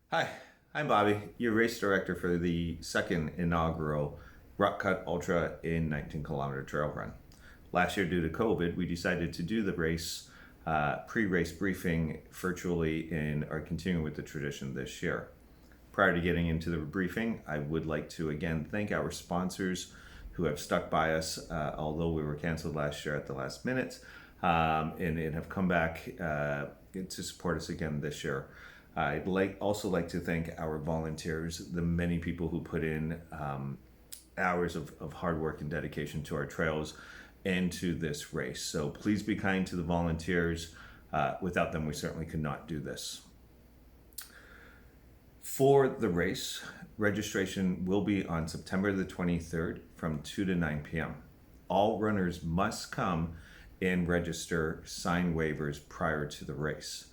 Hi, I'm Bobby, your race director for the second inaugural Rockcut Ultra in 19-kilometer trail run. Last year, due to COVID, we decided to do the race pre-race briefing virtually and are continuing with the tradition this year. Prior to getting into the briefing, I would like to again thank our sponsors who have stuck by us, although we were canceled last year at the last minute, and have come back to support us again this year. I'd also like to thank our volunteers, the many people who put in hours of hard work and dedication to our trails and to this race. So please be kind to the volunteers. Without them, we certainly could not do this. For the race, registration will be on September the 23rd from 2 to 9 p.m. All runners must come and register, sign waivers prior to the race.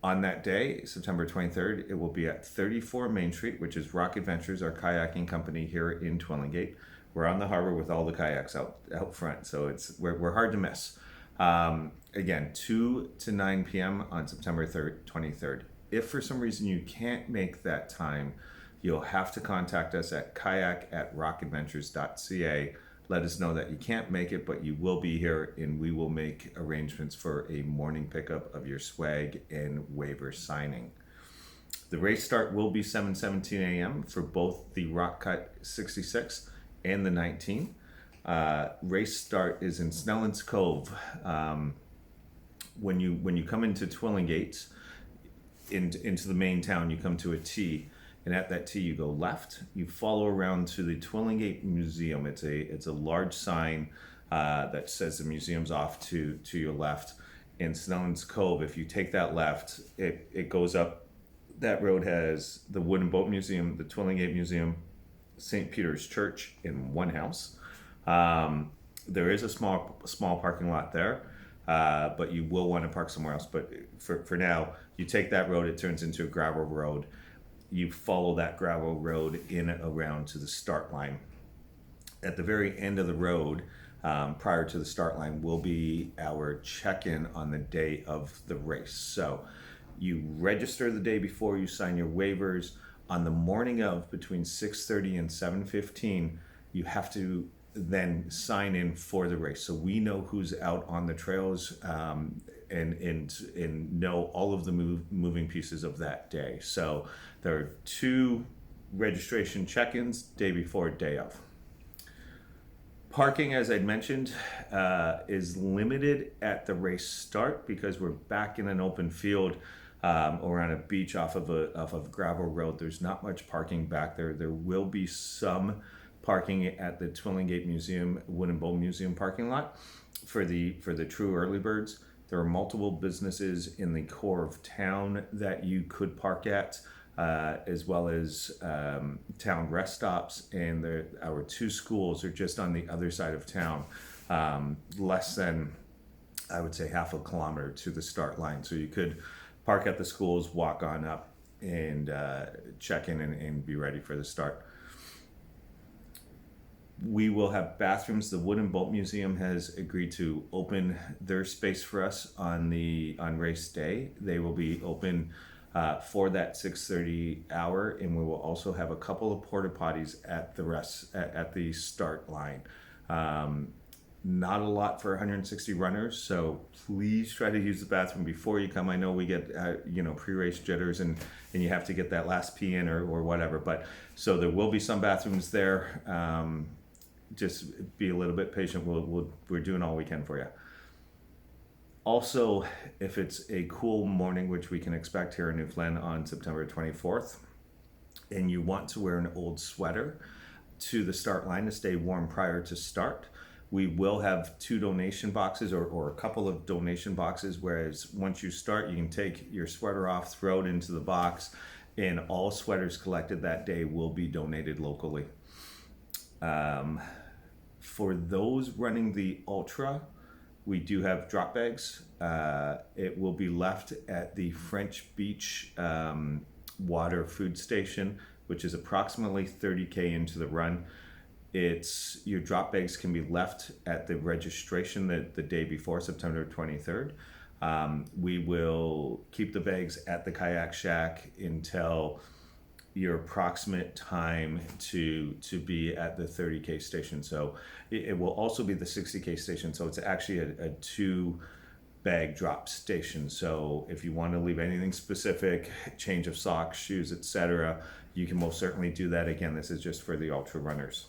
On that day, September 23rd, it will be at 34 Main Street, which is Rock Adventures, our kayaking company here in Twillingate. We're on the harbor with all the kayaks out front, so we're hard to miss. Again, 2 to 9 p.m. on September 23rd. If for some reason you can't make that time, you'll have to contact us at kayak@rockadventures.ca. Let us know that you can't make it, but you will be here, and we will make arrangements for a morning pickup of your swag and waiver signing. The race start will be 7:17 a.m. for both the Rockcut 66 and the 19. Race start is in Snellen's Cove. When you come into Twillingate, into the main town, you come to a T, and at that T you go left. You follow around to the Twillingate Museum. It's a large sign that says the museum's off to your left. In Snellen's Cove, if you take that left, it goes up. That road has the Wooden Boat Museum, the Twillingate Museum, St. Peter's Church in one house. There is a small parking lot there. But you will want to park somewhere else. But for now, you take that road, it turns into a gravel road. You follow that gravel road in and around to the start line. At the very end of the road, prior to the start line, will be our check-in on the day of the race. So you register the day before, you sign your waivers. On the morning of, between 6:30 and 7:15, you have to then sign in for the race, so we know who's out on the trails, and know all of the moving pieces of that day. So there are 2 registration check-ins, day before, day of. Parking, as I'd mentioned, is limited at the race start because we're back in an open field or on a beach off of a gravel road. There's not much parking back there. There will be some parking at the Twillingate Museum, Wooden Bowl Museum parking lot for the true early birds. There are multiple businesses in the core of town that you could park at, as well as town rest stops, and our 2 schools are just on the other side of town, less than, I would say, half a kilometer to the start line. So you could park at the schools, walk on up, and check in and be ready for the start. We will have bathrooms. The Wooden Boat Museum has agreed to open their space for us on race day. They will be open for that 6:30 hour, and we will also have a couple of porta potties at the start line. Not a lot for 160 runners, so please try to use the bathroom before you come. I know we get pre-race jitters, and you have to get that last pee in or whatever. But so there will be some bathrooms there. Just be a little bit patient. We're doing all we can for you. Also, if it's a cool morning, which we can expect here in New Flyn on September 24th, and you want to wear an old sweater to the start line to stay warm prior to start, we will have 2 donation boxes or a couple of donation boxes, whereas once you start, you can take your sweater off, throw it into the box, and all sweaters collected that day will be donated locally. For those running the Ultra, we do have drop bags. It will be left at the French Beach Water Food Station, which is approximately 30K into the run. Your drop bags can be left at the registration the day before, September 23rd. We will keep the bags at the kayak shack until your approximate time to be at the 30K station. So it will also be the 60K station. So it's actually a two bag drop station. So if you want to leave anything specific, change of socks, shoes, etc., you can most certainly do that. Again, this is just for the ultra runners.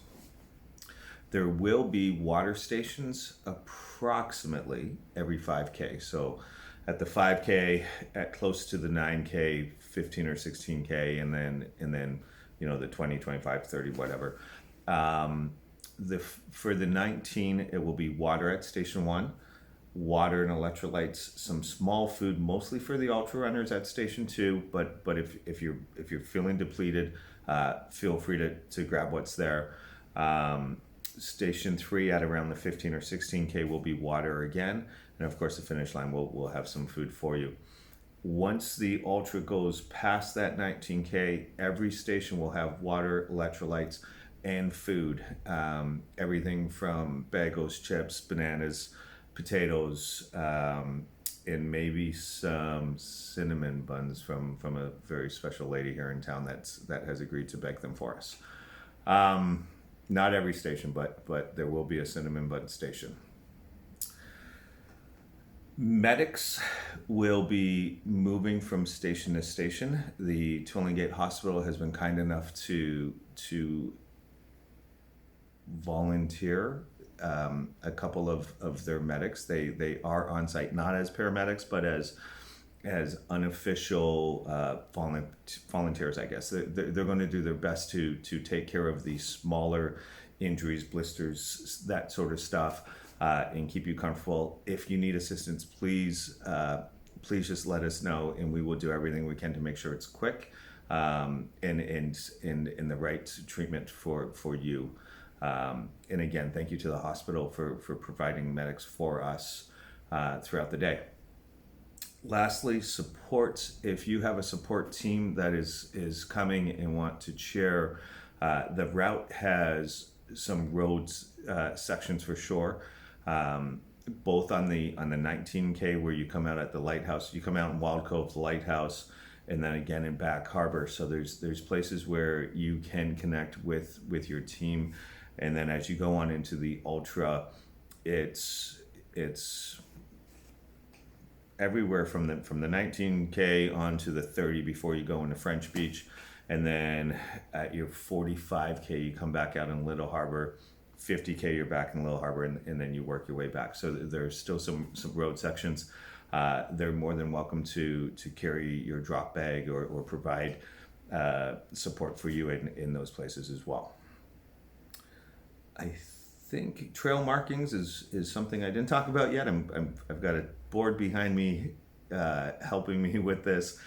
There will be water stations approximately every 5K. So at the 5K, at close to the 9K, 15 or 16K, and then the 20, 25, 30, whatever. For the 19, it will be water at Station 1, water and electrolytes, some small food, mostly for the ultra runners at Station 2. But if you're feeling depleted, feel free to grab what's there. Station 3 at around the 15 or 16K will be water again. And of course, the finish line will have some food for you. Once the ultra goes past that 19K, every station will have water, electrolytes, and food. Everything from bagels, chips, bananas, potatoes, and maybe some cinnamon buns from a very special lady here in town that has agreed to bake them for us. Not every station, but there will be a cinnamon bun station. Medics will be moving from station to station. The Twillingate Hospital has been kind enough to volunteer a couple of their medics. They are on site, not as paramedics, but as unofficial volunteers, I guess. They're going to do their best to take care of the smaller injuries, blisters, that sort of stuff, and keep you comfortable. If you need assistance, please just let us know, and we will do everything we can to make sure it's quick and the right treatment for you. And again, thank you to the hospital for providing medics for us throughout the day. Lastly, support. If you have a support team that is coming and want to cheer, the route has some roads sections for sure. Both on the 19K where you come out at the lighthouse, you come out in Wild Cove, the lighthouse, and then again in Back Harbor. So there's places where you can connect with your team, and then as you go on into the ultra, it's everywhere from the 19K on to the 30 before you go into French Beach, and then at your 45K you come back out in Little Harbor. 50K you're back in Little Harbor, and then you work your way back. So there's still some road sections. They're more than welcome to carry your drop bag or provide support for you in those places as well. I think trail markings is something I didn't talk about yet. I've got a board behind me helping me with this.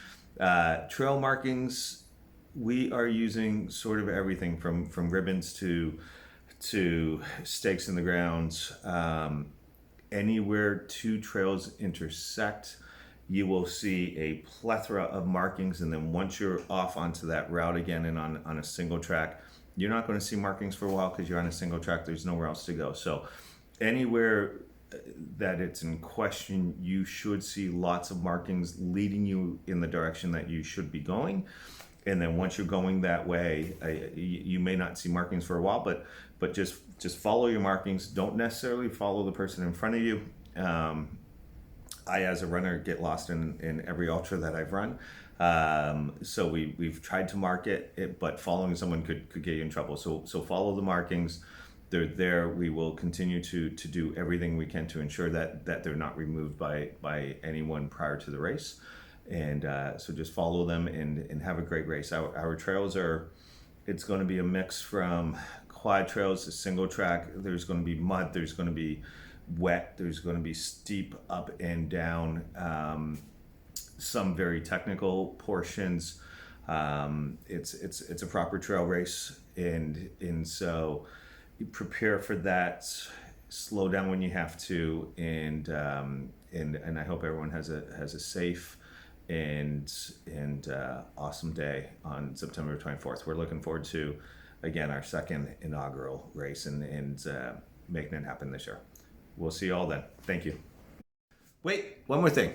Trail markings, we are using sort of everything from ribbons to stakes in the ground. Anywhere two trails intersect, you will see a plethora of markings, and then once you're off onto that route again and on a single track, you're not going to see markings for a while because you're on a single track. There's nowhere else to go. So anywhere that it's in question, you should see lots of markings leading you in the direction that you should be going. And then once you're going that way, you may not see markings for a while, but just follow your markings. Don't necessarily follow the person in front of you. I, as a runner, get lost in every ultra that I've run. So we've tried to mark it, but following someone could get you in trouble. So follow the markings. They're there. We will continue to do everything we can to ensure that they're not removed by anyone prior to the race. And so just follow them and have a great race. Our trails it's going to be a mix from quad trails to single track. There's going to be mud. There's going to be wet. There's going to be steep up and down. Some very technical portions. It's a proper trail race, and so you prepare for that. Slow down when you have to, and I hope everyone has a safe and awesome day on September 24th. We're looking forward to, again, our second inaugural race and making it happen this year. We'll see you all then. Thank you. Wait, one more thing.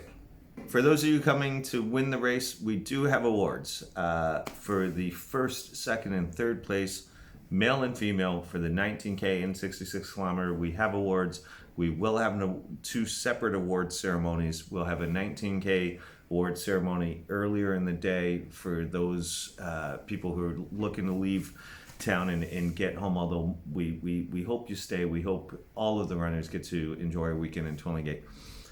For those of you coming to win the race, we do have awards for the first, second, and third place, male and female, for the 19K and 66 kilometer. We have awards. We will have two separate award ceremonies. We'll have a 19K award ceremony earlier in the day for those people who are looking to leave town and get home. Although we hope you stay. We hope all of the runners get to enjoy a weekend in Twillingate.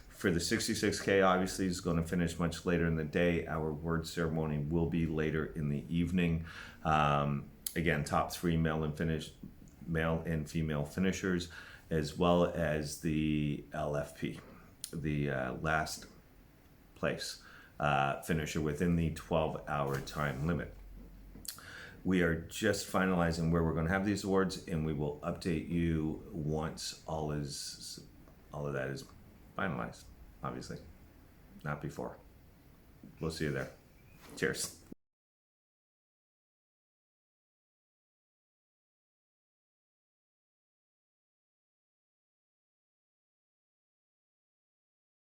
For the 66K, obviously, is going to finish much later in the day. Our award ceremony will be later in the evening. Again, top three male and female finishers, as well as the LFP, the last place finisher within the 12-hour time limit. We are just finalizing where we're going to have these awards, and we will update you once all of that is finalized. Obviously, not before. We'll see you there. Cheers.